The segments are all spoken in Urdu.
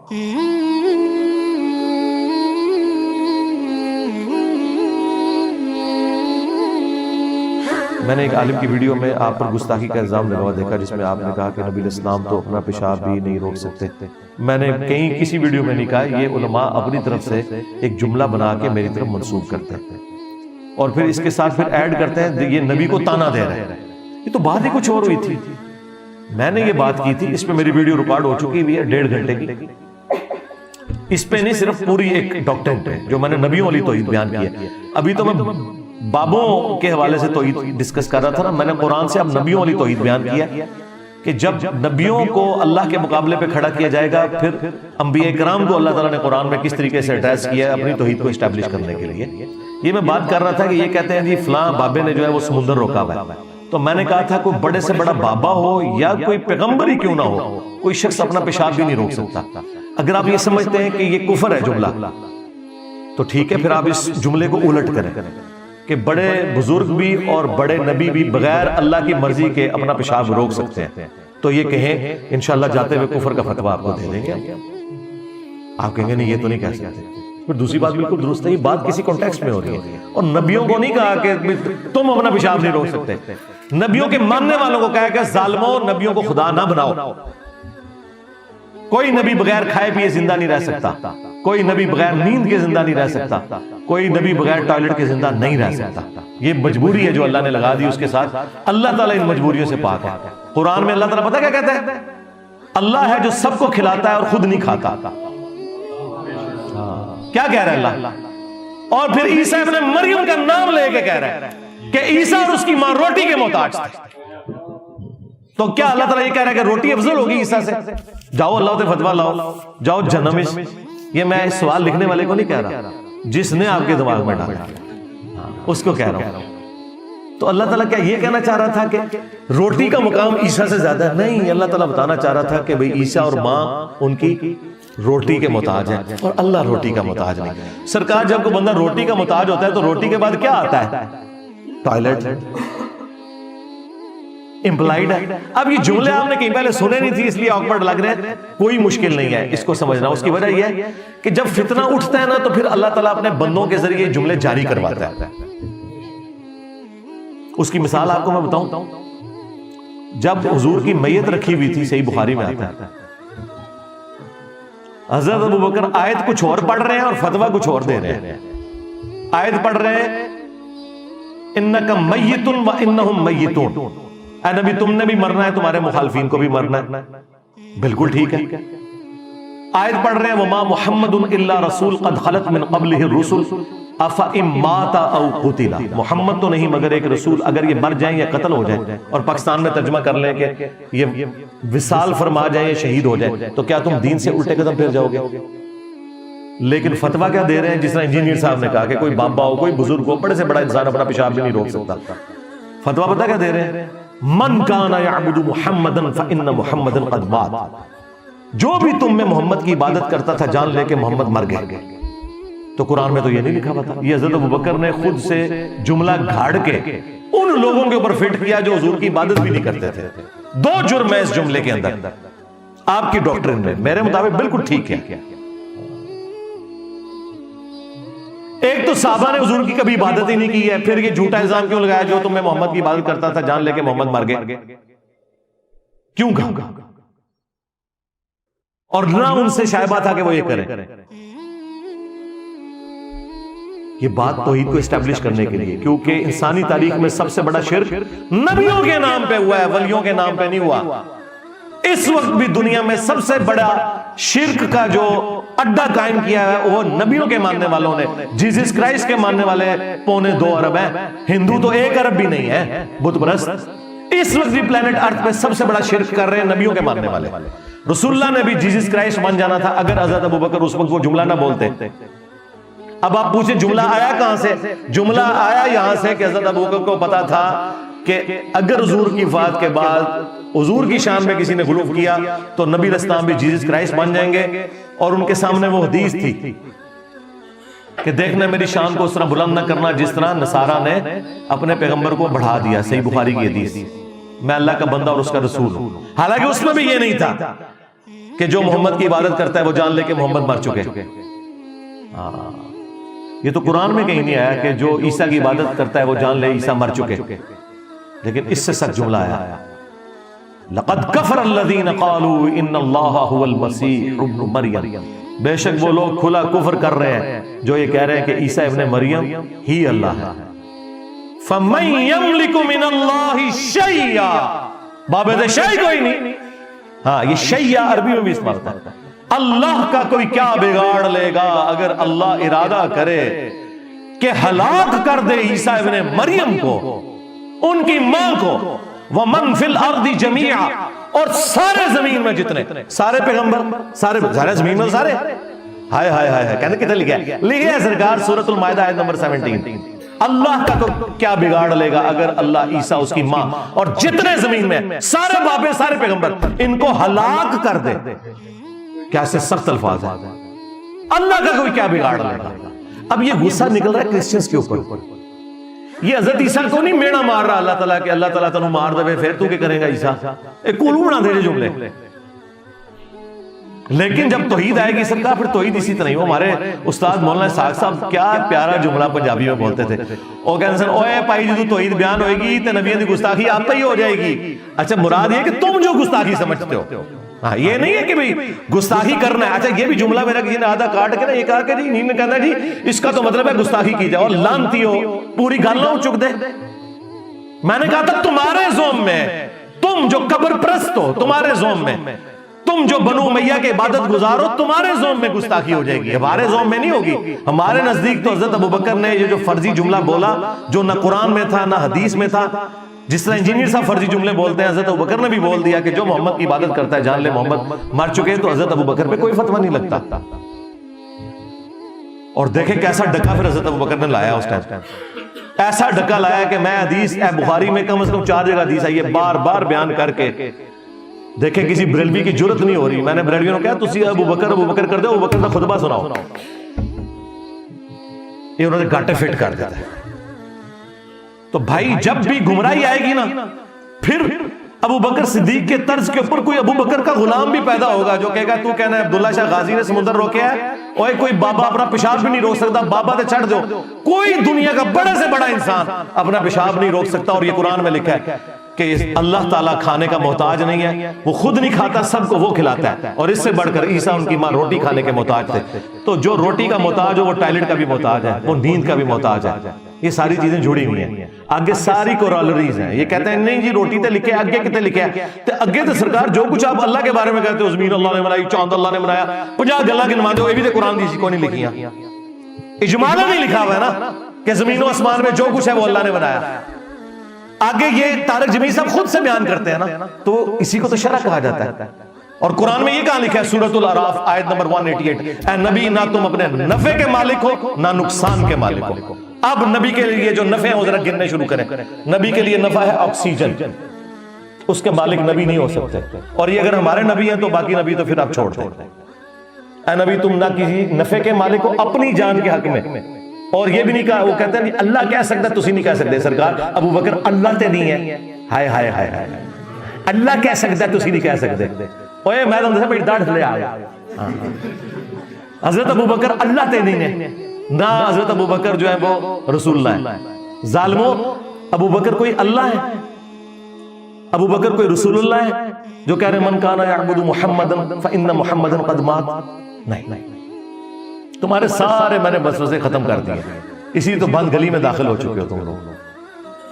میں نے ایک عالم کی ویڈیو میں آپ پر گستاخی کا الزام لگا ہوا دیکھا، جس میں آپ نے کہا کہ نبی علیہ السلام تو اپنا پیشاب بھی نہیں روک سکتے. میں نے کہیں کسی ویڈیو میں نہیں کہا، یہ علماء اپنی طرف سے ایک جملہ بنا کے میری طرف منسوب کرتے ہیں اور پھر اس کے ساتھ پھر ایڈ کرتے ہیں یہ نبی کو تانا دے رہے ہیں. یہ تو بات ہی کچھ اور ہوئی تھی. میں نے یہ بات کی تھی، اس پہ میری ویڈیو ریکارڈ ہو چکی ہے 1.5 گھنٹے کی. اس پہ نہیں، صرف پوری ایک ڈاکٹرنٹ ہے جو میں نے نبیوں والی توحید بیان کی ہے. ابھی تو میں بابوں کے حوالے سے توحید ڈسکس کر رہا تھا نا، میں نے قرآن سے اب نبیوں والی توحید بیان کیا کہ جب نبیوں کو اللہ کے مقابلے پہ کھڑا کیا جائے گا، پھر انبیاء کرام کو اللہ تعالیٰ نے قرآن میں کس طریقے سے ایڈریس کیا ہے اپنی توحید کو اسٹیبلش کرنے کے لیے. یہ میں بات کر رہا تھا کہ یہ کہتے ہیں جی فلاں بابے نے جو ہے وہ سمندر روکا ہوا ہے. تو میں نے کہا تھا کوئی بڑے سے بڑا بابا ہو یا کوئی پیغمبر ہی کیوں نہ ہو، کوئی شخص اپنا پیشاب بھی نہیں روک سکتا. اگر آپ یہ سمجھتے ہیں کہ یہ کفر ہے جملہ تو ٹھیک ہے، پھر آپ اس جملے کو الٹ کریں کہ بڑے بزرگ بھی اور بڑے نبی بھی بغیر اللہ کی مرضی کے اپنا پیشاب روک سکتے ہیں. تو یہ کہیں انشاءاللہ جاتے ہوئے کفر کا فتویٰ آپ کو دے دیں گے. آپ کہیں گے نہیں یہ تو نہیں کہہ سکتے. پھر دوسری بات بالکل درست ہے، یہ بات کسی کانٹیکسٹ میں ہو رہی ہے اور نبیوں کو نہیں کہا کہ تم اپنا پیشاب نہیں روک سکتے. نبیوں کے ماننے والوں کو کہا کہ ظالموں نبیوں کو خدا نہ بناؤ. کوئی نبی بغیر کھائے پیے زندہ نہیں رہ سکتا، کوئی نبی بغیر نیند کے زندہ نہیں رہ سکتا، کوئی نبی بغیر ٹوائلٹ کے زندہ نہیں رہ سکتا. یہ مجبوری ہے جو اللہ نے لگا دی، اس کے ساتھ اللہ تعالیٰ ان مجبوریوں سے پاک ہے. قرآن میں اللہ تعالیٰ پتہ کیا کہتا ہے؟ اللہ ہے جو سب کو کھلاتا ہے اور خود نہیں کھاتا. کیا کہہ رہا ہے اللہ؟ اور پھر عیسیٰ ابن مریم کا نام لے کے کہہ رہا ہے کہ عیسیٰ اور اس کی ماں روٹی کے محتاج تھے. تو کیا اللہ تعالیٰ یہ کہہ رہا ہے کہ روٹی افضل ہوگی عیسیٰ سے؟ جاؤ اللہ سے فتویٰ لاؤ، جاؤ جنمش. یہ میں اس سوال لکھنے والے کو نہیں کہہ رہا، جس نے آپ کے دماغ میں ڈالا اس کو کہہ رہا ہوں. تو اللہ تعالیٰ کیا یہ کہنا چاہ رہا تھا کہ روٹی کا مقام عیسیٰ سے زیادہ ہے؟ نہیں، اللہ تعالیٰ بتانا چاہ رہا تھا کہ بھئی عیسیٰ اور ماں ان کی روٹی کے محتاج ہیں اور اللہ روٹی کا محتاج نہیں. سرکار جب کوئی بندہ روٹی کا محتاج ہوتا ہے تو روٹی کے بعد کیا آتا ہے؟ ٹوائلٹ. امپلائیڈ ہے. اب یہ جملے آپ نے کہیں پہلے سنے نہیں تھی اس لیے آکورڈ لگ رہے ہیں، کوئی مشکل نہیں ہے اس کو سمجھنا. اس کی وجہ یہ ہے کہ جب فتنہ اٹھتا ہے نا تو پھر اللہ تعالیٰ اپنے بندوں کے ذریعے جملے جاری کرواتا ہے. اس کی مثال آپ کو میں بتاؤں، جب حضور کی میت رکھی ہوئی تھی، صحیح بخاری میں آتا ہے، حضرت ابوبکر آیت کچھ اور پڑھ رہے ہیں اور فتویٰ کچھ اور دے رہے ہیں. آیت پڑھ رہے ہیں انک میت و انہم میتون، اے نبی تم نے بھی مرنا ہے، تمہارے مخالفین کو بھی مرنا ہے. بالکل ٹھیک ہے. آیت پڑھ رہے ہیں وما محمد الا رسول قد خلت من قبلہ الرسل افئن مات او قتل، محمد تو نہیں مگر ایک رسول، اگر یہ مر جائیں یا قتل ہو جائیں، اور پاکستان میں ترجمہ کر لیں کہ یہ وصال فرما جائیں یا شہید ہو جائیں، تو کیا تم دین سے الٹے قدم پھر جاؤ گے؟ لیکن فتویٰ کیا دے رہے ہیں؟ جس طرح انجینئر صاحب نے کہا کہ کوئی بابا ہو، کوئی بزرگ ہو، بڑے سے بڑا انسان اپنا پیشاب بھی نہیں روک سکتا. فتویٰ پتہ کیا دے رہے ہیں؟ من کان یعبد محمدا فان محمدا قد مات، جو بھی تم میں محمد کی عبادت کرتا تھا جان لے کہ محمد مر گئے. تو قرآن میں تو یہ نہیں لکھا ہوا تھا. یہ حضرت ابوبکر نے خود سے جملہ گھاڑ کے ان لوگوں کے اوپر فٹ کیا جو حضور کی عبادت بھی نہیں کرتے تھے. 2 جرم ہے اس جملے کے اندر آپ کی ڈاکٹرن میں، میرے مطابق بالکل ٹھیک ہے. ایک تو صحابہ نے حضور کی کبھی عبادت ہی نہیں کی ہے، پھر یہ جھوٹا الزام کیوں لگایا جو تم میں محمد کی عبادت کرتا تھا جان لے کے محمد مر گئے؟ کیوں کہا؟ اور نہ ان سے شائبہ تھا کہ وہ یہ کریں. یہ بات توحید کو اسٹیبلش کرنے کے لیے، کیونکہ انسانی تاریخ میں سب سے بڑا شرک نبیوں کے نام پہ ہوا ہے، ولیوں کے نام پہ نہیں ہوا. اس وقت بھی دنیا میں سب سے بڑا شرک کا جو اڈا قائم کیا ہے وہ نبیوں کے ماننے والوں نے. جیزس کرائسٹ کے ماننے والے 2.25 ارب ہیں، ہندو تو 1 ارب بھی نہیں ہے بت پرست. اس وقت بھی پلانٹ ارتھ پہ سب سے بڑا شرک کر رہے ہیں نبیوں کے ماننے والے. رسول اللہ نے بھی جیزس کرائسٹ مان جانا تھا اگر حضرت ابوبکر اس وقت وہ جملہ نہ بولتے. اب آپ پوچھیں جملہ آیا کہاں سے؟ جملہ آیا یہاں سے کہ حضرت ابوبکر کو پتا تھا کہ اگر حضور کی وفات کے بعد حضور کی شان میں کسی نے غلو کیا تو نبی علیہ السلام بھی جیزس کرائسٹ بن جائیں گے. اور ان کے سامنے وہ حدیث تھی کہ دیکھنا میری شان کو اس طرح بلند نہ کرنا جس طرح نصارہ نے اپنے پیغمبر کو بڑھا دیا. صحیح بخاری کی حدیث، میں اللہ کا بندہ اور اس کا رسول ہوں. حالانکہ اس میں بھی یہ نہیں تھا. کہ جو محمد کی عبادت کرتا ہے وہ جان لے کہ محمد مر چکے. یہ تو قرآن میں کہیں نہیں آیا کہ جو عیسیٰ کی عبادت کرتا ہے وہ جان لے عیسیٰ مر چکے، لیکن اس سے سچ جملہ آیا لقد کفر الذین قالوا ان اللہ هو المسیح ابن مریم. بے شک وہ لوگ کھلا کفر کر رہے ہیں جو یہ کہہ رہے ہیں کہ عیسیٰ ابن مریم ہی اللہ ہے. فمن یملک من اللہ شیئا، بابد شیء کوئی نہیں. ہاں یہ شیء عربی میں بھی استعمال ہوتا ہے. اللہ کا کوئی کیا بگاڑ لے گا اگر اللہ ارادہ کرے کہ ہلاک کر دے عیسیٰ ابن مریم کو، ان کی ماں کو، ومن فی الارض جمیعا، اور سارے زمین میں جتنے سارے پیغمبر، سارے زمین میں سارے. ہائے ہائے ہائے کہنے کتنے لکھا ہے؟ لکھا ہے سرکار سورۃ المائدہ آیت نمبر 17. اللہ کا کیا بگاڑ لے گا اگر اللہ عیسیٰ اس کی ماں اور جتنے زمین میں سارے بابے سارے پیغمبر ان کو ہلاک کر دے. کیسے سخت الفاظ ہیں. اللہ کا کوئی کیا بگاڑ لے گا. اب یہ غصہ نکل رہا ہے کرسچنز کے اوپر. یہ حضرت عیسیٰ کو نہیں میڑا مار رہا اللہ تعالیٰ کہ اللہ تعالیٰ تنو مار دے پھر تو کیا کرے گا عیسیٰ. ایک کولو بنا دے جملے. لیکن جب توحید آئے گی سرکار پھر توحید اسی طرح. وہ ہمارے استاد مولانا اسحاق صاحب کیا پیارا جملہ پنجابی میں بولتے تھے. وہ کہتے ہیں اوے بھائی جو توحید بیان ہوئے گی تو نبیوں کی گستاخی آپ پہ ہی ہو جائے گی. اچھا مراد یہ کہ تم جو گستاخی سمجھتے ہو. ہاں یہ نہیں ہے کہ بھئی گستاخی کرنا ہے. اچھا یہ بھی جملہ میرا کسی نے آدھا کاٹ کے نا یہ کہا کہ جی نہیں کہنا جی اس کا تو مطلب ہے گستاخی کی جاؤ. لانتی ہو پوری گل نہ چک دے. میں نے کہا تھا تمہارے زوم میں، تم جو قبر پرست ہو تمہارے زوم میں، تم جو بنو امیہ کے عبادت گزارو تمہارے زوم میں گستاخی ہو جائے گی، ہمارے زوم میں نہیں ہوگی. ہمارے نزدیک تو حضرت ابوبکر نے یہ جو فرضی جملہ بولا جو نہ قرآن میں تھا نہ حدیث میں تھا، جس طرح انجینئر صاحب فرضی جملے بولتے ہیں، حضرت ابوبکر نے بھی بول دیا کہ جو محمد کی عبادت کرتا ہے جان لے محمد مر چکے. تو حضرت ابوبکر پہ کوئی فتویٰ نہیں لگتا. اور دیکھیں کیسا ڈکا پھر حضرت ابوبکر نے لایا اس ٹائم. ایسا ڈکا لایا کہ میں حدیث بخاری میں کم از کم 4 جگہ حدیث آئی ہے بار بار بیان کر کے. دیکھیں کسی بریلوی کی جرت نہیں ہو رہی. میں نے بریلویوں نے کہا تسی ابوبکر کر دو، ابوبکر کا خطبہ سناؤ. یہ انہوں نے گاٹے فٹ کر دیتا ہے. تو بھائی جب بھی گمراہی آئے گی نا پھر ابوبکر صدیق کے طرز کے اوپر کوئی ابوبکر کا غلام بھی پیدا ہوگا جو کہے گا تو کہنا ہے عبداللہ شاہ غازی نے سمندر روکیا ہے، اور کوئی بابا اپنا پیشاب بھی نہیں روک سکتا، بابا تے چھڑ دو. کوئی دنیا کا بڑے سے بڑا انسان اپنا پیشاب نہیں روک سکتا. اور یہ قرآن میں لکھا ہے کہ اللہ تعالیٰ کھانے کا محتاج نہیں ہے، وہ خود نہیں کھاتا سب کو وہ کھلاتا ہے. اور اس سے بڑھ کر عیسیٰ ان کی ماں روٹی کھانے کے محتاج تھے. تو جو روٹی کا محتاج ہو وہ ٹائلٹ کا بھی محتاج ہے، وہ نیند کا بھی محتاج ہے. یہ ساری چیزیں جڑی ہوئی ہیں. آگے ساری کورالریز ہیں. یہ کہتے ہیں نہیں جی روٹی تے لکھے آگے کتے لکھے ہے تے اگے تے سرکار جو کچھ آپ اللہ کے بارے میں کہتے ہو زمین اللہ نے بنائی، چاند اللہ نے بنایا، 50 گلاں گنوا دو یہ بھی تے قرآن دی کو نہیں لکھیاں. اجمالا نہیں لکھا ہوا ہے نا کہ زمین و آسمان میں جو کچھ ہے وہ اللہ نے بنایا. آگے یہ طارق جمیل صاحب خود سے بیان کرتے ہیں نا تو اسی کو تو شرع کہا جاتا ہے. اور قرآن میں یہ کہاں لکھا ہے سورۃ الاعراف آیت نمبر 188 اے نبی نہ تم اپنے نفع کے مالک ہو نہ نقصان کے مالک ہو. اب نبی کے لیے جو نفع ہیں وہ ذرا گننے شروع کریں. نبی کے لیے نفع ہے آکسیجن، اس کے مالک نبی نہیں ہو سکتے. اور یہ اگر ہمارے نبی ہیں تو باقی نبی تو پھر آپ چھوڑ دیں. اے نبی تم نہ کسی نفع کے مالک ہو اپنی جان کے حق میں. اور یہ بھی نہیں کہا، وہ کہتے ہیں اللہ کہہ سکتا ہے تسی نہیں کہہ سکتے. سرکار ابوبکر اللہ تے نہیں ہے. ہائے ہائے ہائے ہائے اللہ کہہ سکتا ہے تسی نہیں کہہ سکتے. اوے میں تو میری داڑھ تھلے آ گیا. حضرت ابوبکر اللہ تے نہیں ہے نہ حضرت ابوبکر جو ہے وہ رسول اللہ ہے. ظالموں ابوبکر کوئی اللہ ہے؟ ابوبکر کوئی رسول اللہ ہے جو کہہ رہے من کان یعبد محمدا فإن محمدا قد مات؟ نہیں. تمہارے سارے میں نے وسوسے ختم کر دیے. اسی تو بند گلی میں داخل ہو چکے ہو تم لوگ.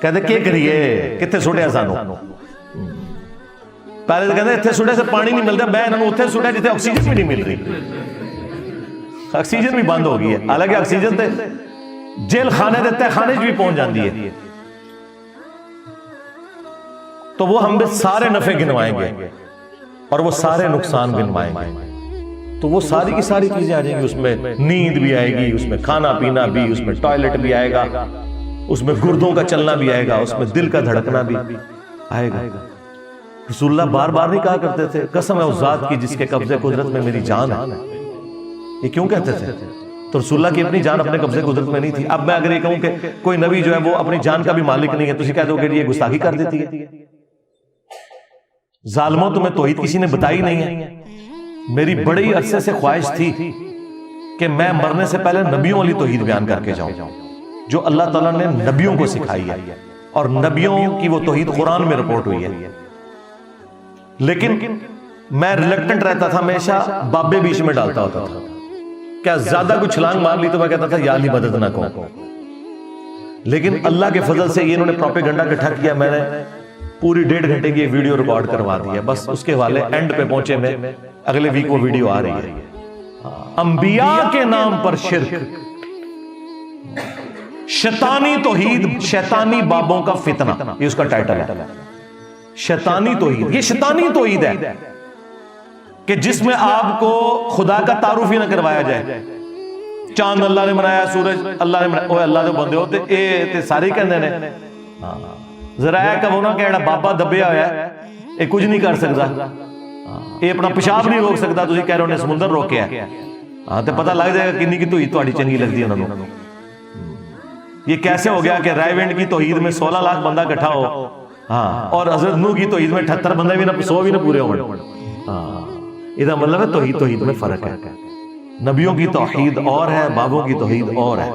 کہتے کیا کریے کتنے سٹیا سانو. پہلے تو کہتے اتنے سٹے سے پانی نہیں ملتا، میں انہوں اتنے سٹیا جتنے آکسیجن بھی نہیں مل رہی. آکسیجن بھی بند ہو گئی ہے. حالانکہ آکسیجن تے جیل خانے دیتے خانے بھی پہنچ جاندی ہے. تو وہ ہم سارے نفع گنوائیں گے اور وہ سارے نقصان گنوائیں گے. تو وہ ساری کی ساری چیزیں آ جائیں گی. اس میں نیند بھی آئے گی، اس میں کھانا پینا بھی، اس میں ٹوائلٹ بھی آئے گا، اس میں گردوں کا چلنا بھی آئے گا، اس میں دل کا دھڑکنا بھی آئے گا. رسول اللہ بار بار نہیں کہا کرتے تھے قسم ہے اس ذات کی جس کے قبضے قدرت میں میری جان ہے. یہ کیوں کہتے تھے؟ تو رسول اللہ کی اپنی جان اپنے قبضے قدرت میں نہیں تھی. اب میں اگر یہ کہوں کہ کوئی نبی جو ہے وہ اپنی جان کا بھی مالک نہیں ہے تو اسی کہہ دو کہ یہ گستاخی کر دیتی ہے. ظالموں تمہیں توحید کسی نے بتائی نہیں ہے. میری بڑی عرصے سے خواہش تھی کہ میں مرنے سے پہلے نبیوں والی توحید بیان کر کے جاؤں جو اللہ تعالیٰ نے نبیوں کو سکھائی ہے، اور نبیوں کی وہ توحید قرآن میں رپورٹ ہوئی ہے. لیکن میں ریلیکٹنٹ رہتا تھا، ہمیشہ بابے بیچ میں ڈالتا ہوتا تھا. کیا زیادہ کچھ چھلانگ مار لی تو میں کہتا تھا یا علی مدد نہ کو. لیکن اللہ کے فضل سے یہ انہوں نے پروپیگنڈا اکٹھا کیا. میں نے پوری 1.5 گھنٹے کی ایک ویڈیو ریکارڈ کروا دی ہے، بس اس کے والے اینڈ پہ پہنچے میں اگلے ویک وہ ویڈیو آ رہی ہے. انبیاء کے نام پر شرک، شیطانی توحید، شیطانی بابوں کا فتنہ، یہ اس کا ٹائٹل ہے. شیطانی توحید، یہ شیطانی توحید ہے کہ جس میں آپ کو خدا کا تعارف ہی نہ کروایا جائے. چاند اللہ نے بنایا، سورج اللہ نے بنایا، اوہ اللہ دے بندے ہوتے اے سارے کہندے نے. ذرا ہے کہ وہ نہ کہڑا بابا دبیا ہوا ہے، اے کچھ نہیں کر سکتا، اے اپنا پیشاب نہیں روک سکتا، تسی کہہ رہے ہو نے سمندر روکیا ہے. ہاں تے پتہ لگ جائے گا کنی کی توحید تہاڈی چنگی لگدی ہے انہاں نوں. یہ کیسے ہو گیا کہ رائے وینڈ کی توحید میں 16 لاکھ بندہ اکٹھا ہو، ہاں، اور حضرت نوح کی توحید میں 78 بندے بھی نہ 100 بھی نہ پورے ہوں. یہ مطلب ہے توحید میں فرق ہے. نبیوں کی توحید اور ہے، بابوں کی توحید اور ہے.